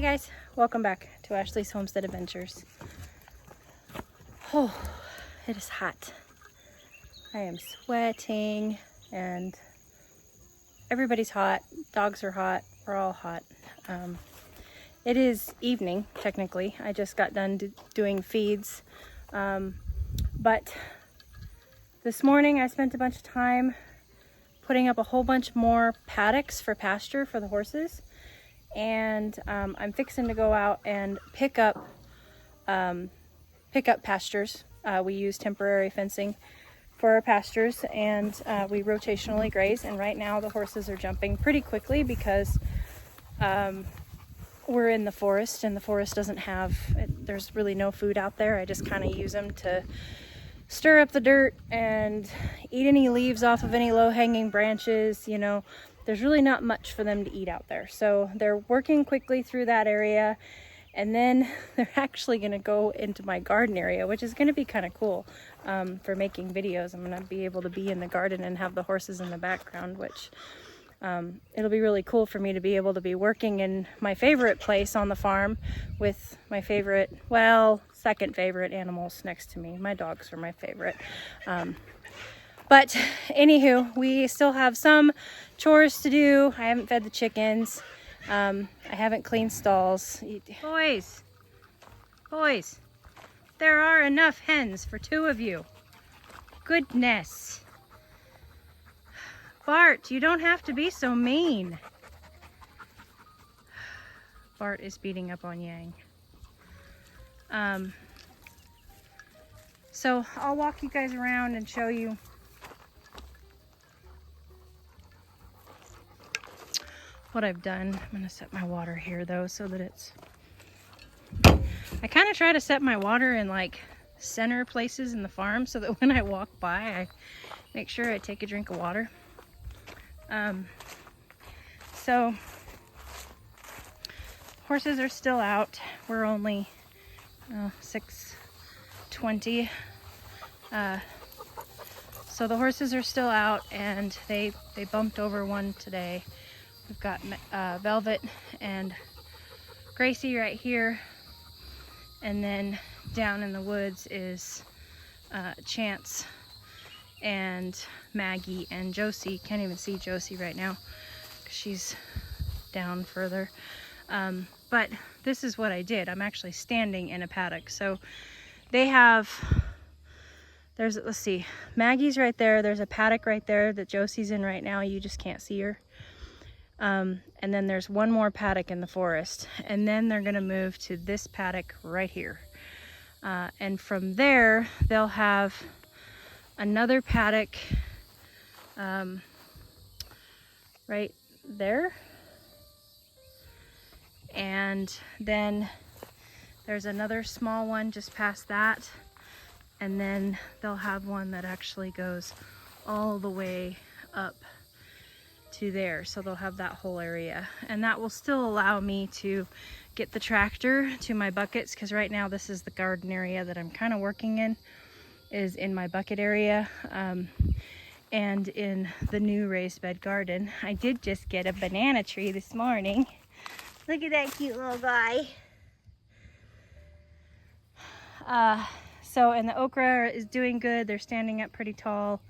Hey guys, welcome back to Ashley's Homestead Adventures. Oh, it is hot. I am sweating and everybody's hot. Dogs are hot. We're all hot. It is evening, technically. I just got done doing feeds. But this morning I spent a bunch of time putting up a whole bunch more paddocks for pasture for the horses. And I'm fixing to go out and pick up pastures. We use temporary fencing for our pastures, and we rotationally graze. And right now the horses are jumping pretty quickly because we're in the forest, and the forest doesn't have, there's really no food out there. I just kind of use them to stir up the dirt and eat any leaves off of any low-hanging branches, you know. There's really not much for them to eat out there. So they're working quickly through that area, and then they're actually going to go into my garden area, which is going to be kind of cool for making videos. I'm going to be able to be in the garden and have the horses in the background, which it'll be really cool for me to be able to be working in my favorite place on the farm with my favorite, well, second favorite animals next to me. My dogs are my favorite. But anywho, we still have some chores to do. I haven't fed the chickens. I haven't cleaned stalls. Boys, there are enough hens for 2 of you. Goodness. Bart, you don't have to be so mean. Bart is beating up on Yang. So I'll walk you guys around and show you what I've done. I'm gonna set my water here though, so that it's, I kind of try to set my water in like center places in the farm so that when I walk by, I make sure I take a drink of water. So horses are still out. We're only 6:20. So the horses are still out, and they bumped over one today. We've got Velvet and Gracie right here, and then down in the woods is Chance and Maggie and Josie. Can't even see Josie right now because she's down further. But this is what I did. I'm actually standing in a paddock. So they have, let's see, Maggie's right there. There's a paddock right there that Josie's in right now. You just can't see her. And then there's one more paddock in the forest, and then they're going to move to this paddock right here. And from there, they'll have another paddock right there. And then there's another small one just past that. And then they'll have one that actually goes all the way up to there, so they'll have that whole area, and that will still allow me to get the tractor to my buckets, because right now this is the garden area that I'm kind of working in, is in my bucket area. And in the new raised bed garden, I did just get a banana tree this morning. Look at that cute little guy. So, and the okra is doing good. They're standing up pretty tall,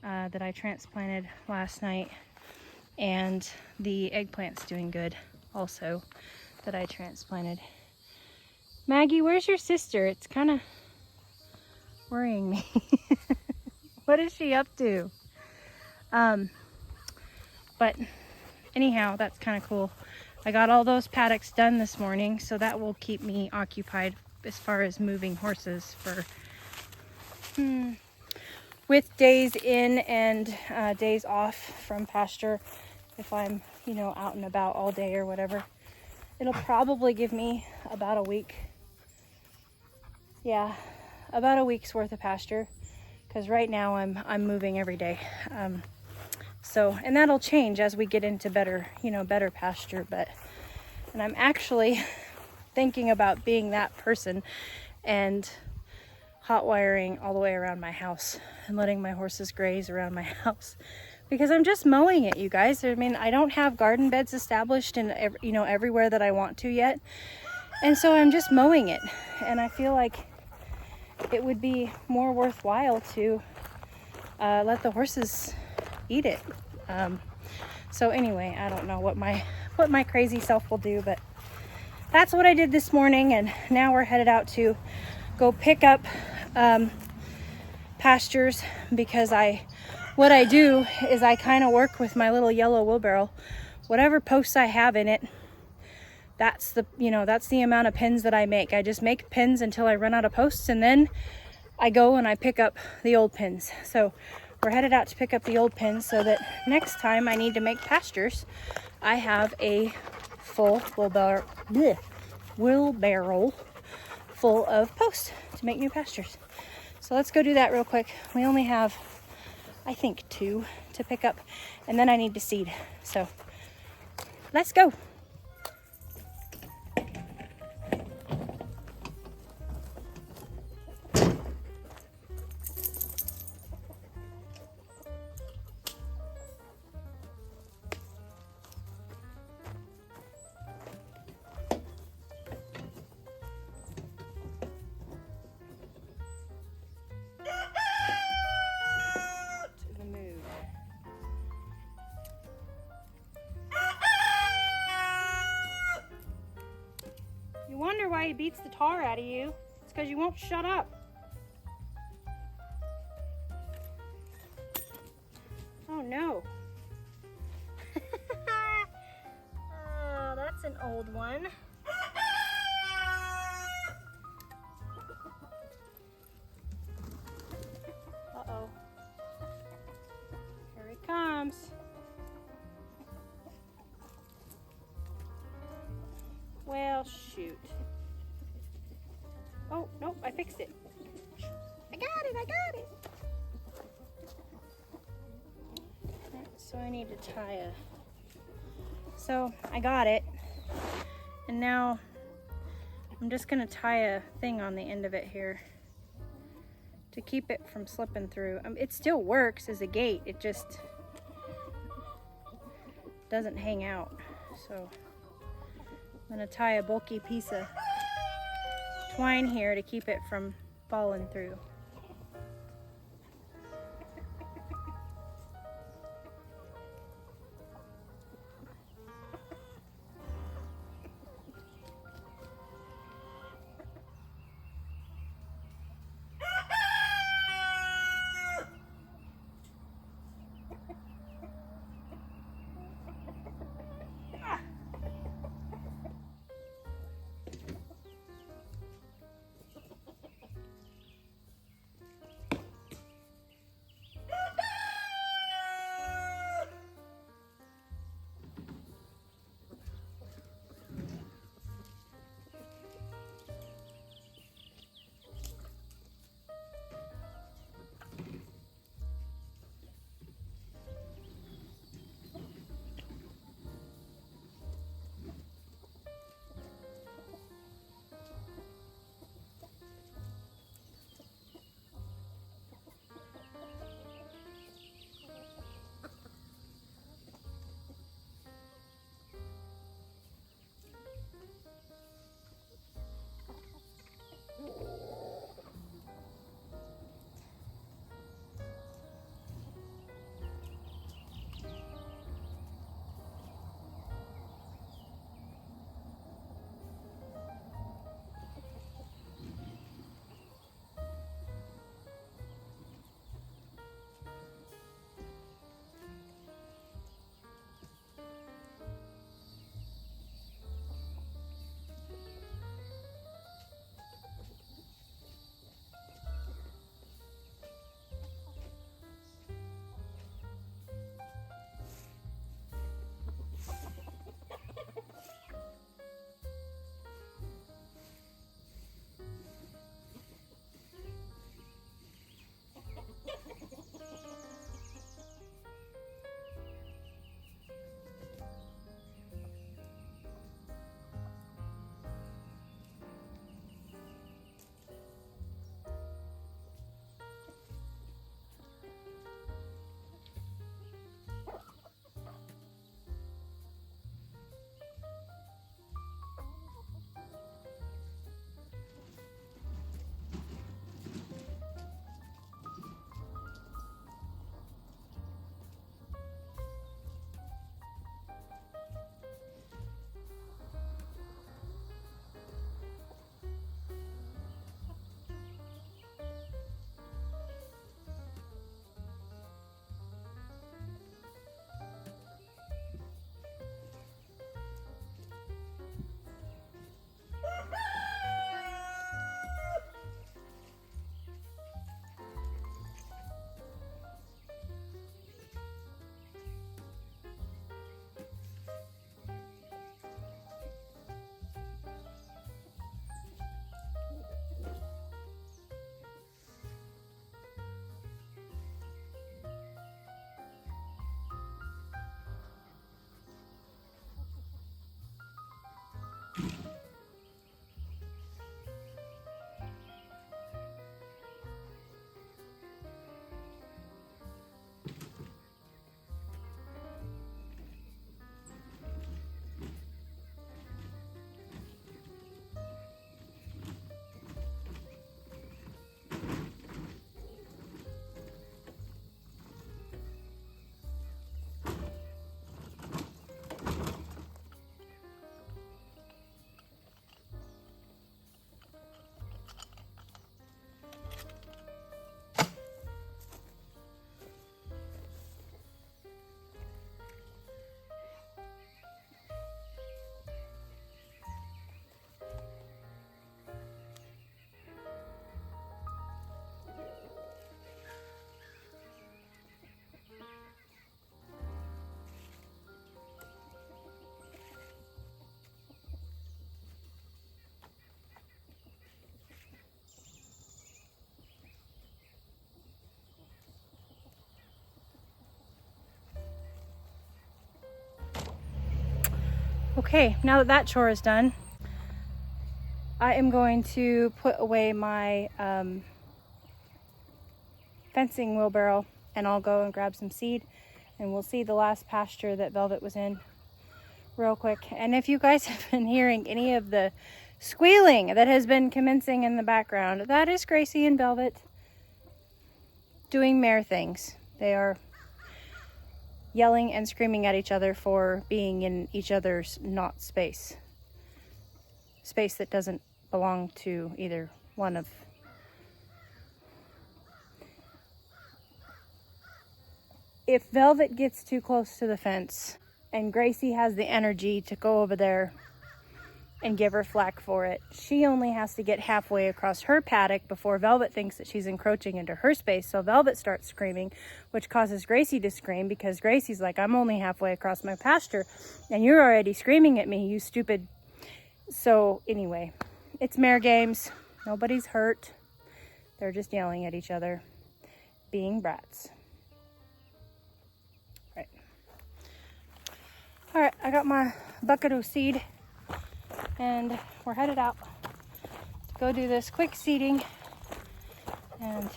that I transplanted last night. And the eggplant's doing good also, that I transplanted. Maggie, where's your sister? It's kind of worrying me. What is she up to? But anyhow, that's kind of cool. I got all those paddocks done this morning, so that will keep me occupied as far as moving horses for with days in and days off from pasture. If I'm, you know, out and about all day or whatever, it'll probably give me about a week. Yeah, about a week's worth of pasture, because right now I'm moving every day. So, and that'll change as we get into better, you know, better pasture. And I'm actually thinking about being that person and hot wiring all the way around my house and letting my horses graze around my house, because I'm just mowing it, you guys. I mean, I don't have garden beds established in everywhere that I want to yet. And so I'm just mowing it. And I feel like it would be more worthwhile to let the horses eat it. So anyway, I don't know what my crazy self will do, but that's what I did this morning. And now we're headed out to go pick up pastures, because what I do is I kind of work with my little yellow wheelbarrow. Whatever posts I have in it, that's the amount of pins that I make. I just make pins until I run out of posts, and then I go and I pick up the old pins. So we're headed out to pick up the old pins so that next time I need to make pastures, I have a full wheelbarrow full of posts to make new pastures. So let's go do that real quick. We only have, I think, 2 to pick up, and then I need to seed. So let's go. You wonder why he beats the tar out of you. It's because you won't shut up. Oh no. Oh, that's an old one. Uh-oh. Here he comes. Well, shoot. Oh, nope, I fixed it. I got it. Right, so I need to tie so I got it. And now I'm just gonna tie a thing on the end of it here to keep it from slipping through. It still works as a gate, it just doesn't hang out. So I'm gonna tie a bulky piece of twine here to keep it from falling through. Okay, now that that chore is done, I am going to put away my fencing wheelbarrow, and I'll go and grab some seed, and we'll see the last pasture that Velvet was in real quick. And if you guys have been hearing any of the squealing that has been commencing in the background, that is Gracie and Velvet doing mare things. They are yelling and screaming at each other for being in each other's not space that doesn't belong to either one of. If Velvet gets too close to the fence and Gracie has the energy to go over there and give her flack for it, she only has to get halfway across her paddock before Velvet thinks that she's encroaching into her space. So Velvet starts screaming, which causes Gracie to scream, because Gracie's like, I'm only halfway across my pasture and you're already screaming at me, you stupid. So anyway, it's mare games. Nobody's hurt. They're just yelling at each other, being brats. All right, I got my bucket of seed and we're headed out to go do this quick seeding. And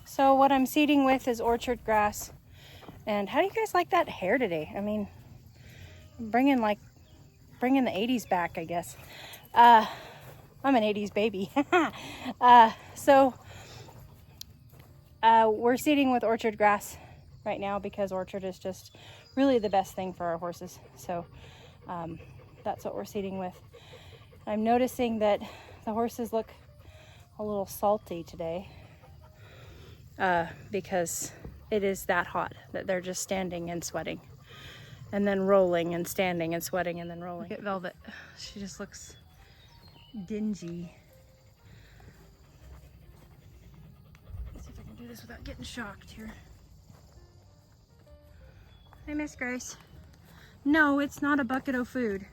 so what I'm seeding with is orchard grass. And how do you guys like that hair today? I mean, I'm bringing the 80's back, I guess. I'm an 80's baby. We're seeding with orchard grass right now because orchard is just really the best thing for our horses. So that's what we're seeding with. I'm noticing that the horses look a little salty today because it is that hot that they're just standing and sweating and then rolling and standing and sweating and then rolling. Look at Velvet. She just looks dingy. Do this without getting shocked here. Hey, Miss Grace. No, it's not a bucket of food.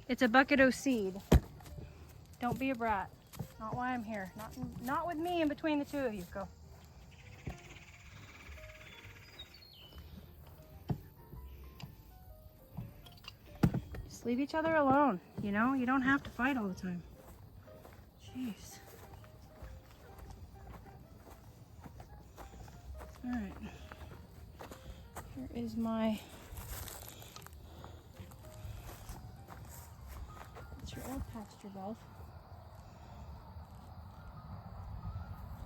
It's a bucket of seed. Don't be a brat. Not why I'm here. Not with me in between the two of you. Go. Just leave each other alone. You know, you don't have to fight all the time. Jeez. All right, here is my, it's your old pasture valve.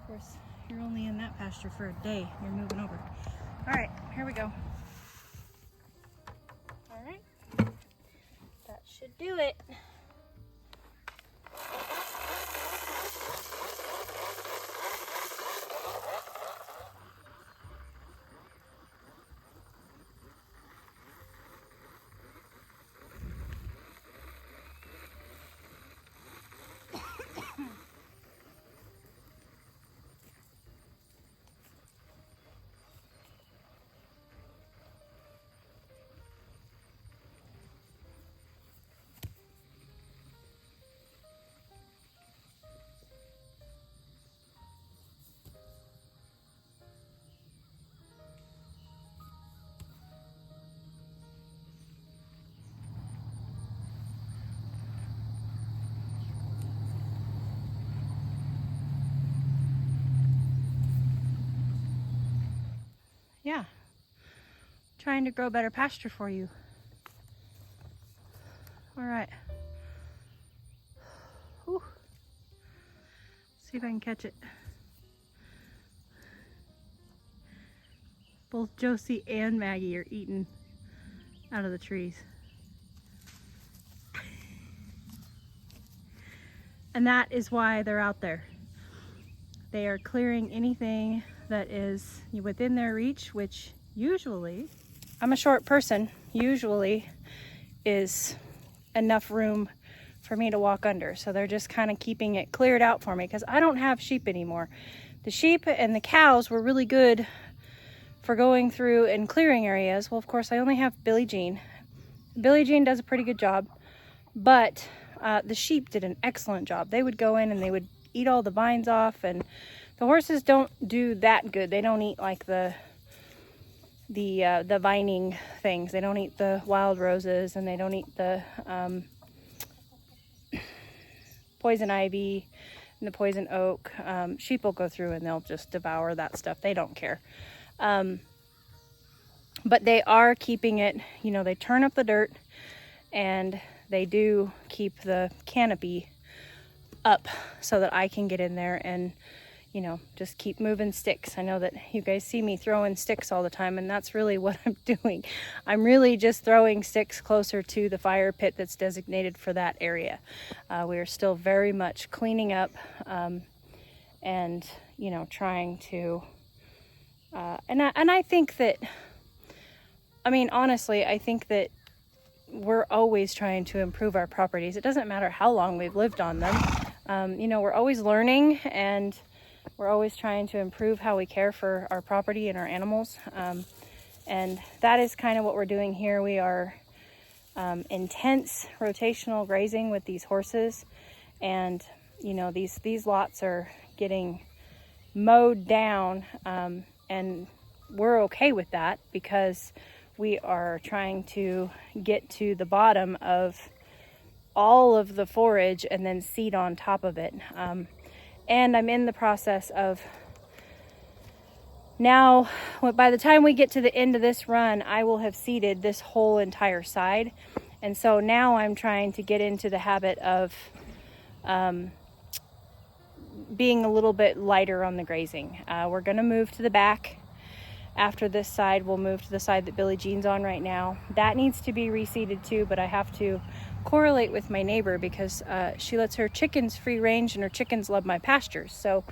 Of course, you're only in that pasture for a day. You're moving over. All right, here we go. All right, that should do it. Yeah, trying to grow better pasture for you. All right. Whew. See if I can catch it. Both Josie and Maggie are eating out of the trees. And that is why they're out there. They are clearing anything that is within their reach, which usually, I'm a short person, usually is enough room for me to walk under. So they're just kind of keeping it cleared out for me because I don't have sheep anymore. The sheep and the cows were really good for going through and clearing areas. Well, of course, I only have Billie Jean. Billie Jean does a pretty good job, but the sheep did an excellent job. They would go in and they would eat all the vines off and The horses don't do that good. They don't eat like the vining things. They don't eat the wild roses, and they don't eat the poison ivy and the poison oak. Sheep will go through and they'll just devour that stuff. They don't care. But they are keeping it, you know, they turn up the dirt, and they do keep the canopy up so that I can get in there and, you know, just keep moving sticks. I know that you guys see me throwing sticks all the time, and that's really what I'm doing. I'm really just throwing sticks closer to the fire pit that's designated for that area. We are still very much cleaning up and, you know, trying to, and I think that, I mean, honestly, I think that we're always trying to improve our properties. It doesn't matter how long we've lived on them. You know, we're always learning, and we're always trying to improve how we care for our property and our animals. And that is kind of what we're doing here. We are intense rotational grazing with these horses. And, you know, these lots are getting mowed down. And we're okay with that because we are trying to get to the bottom of all of the forage and then seed on top of it. And I'm in the process of now, by the time we get to the end of this run, I will have seeded this whole entire side. And so now I'm trying to get into the habit of being a little bit lighter on the grazing. We're going to move to the back. After this side, we'll move to the side that Billie Jean's on right now. That needs to be reseeded too, but I have to correlate with my neighbor because she lets her chickens free range, and her chickens love my pastures. So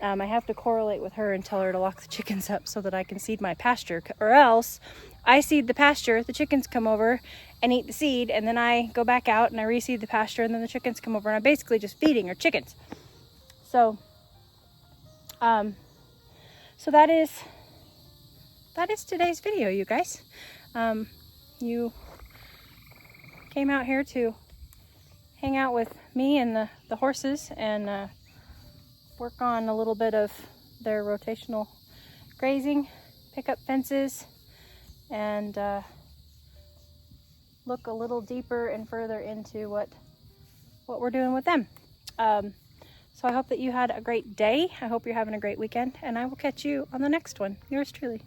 I have to correlate with her and tell her to lock the chickens up so that I can seed my pasture, or else I seed the pasture, the chickens come over and eat the seed, and then I go back out and I reseed the pasture, and then the chickens come over, and I'm basically just feeding her chickens. So so that is today's video, you guys. You came out here to hang out with me and the horses and work on a little bit of their rotational grazing, pick up fences, and look a little deeper and further into what we're doing with them. So I hope that you had a great day. I hope you're having a great weekend, and I will catch you on the next one. Yours truly.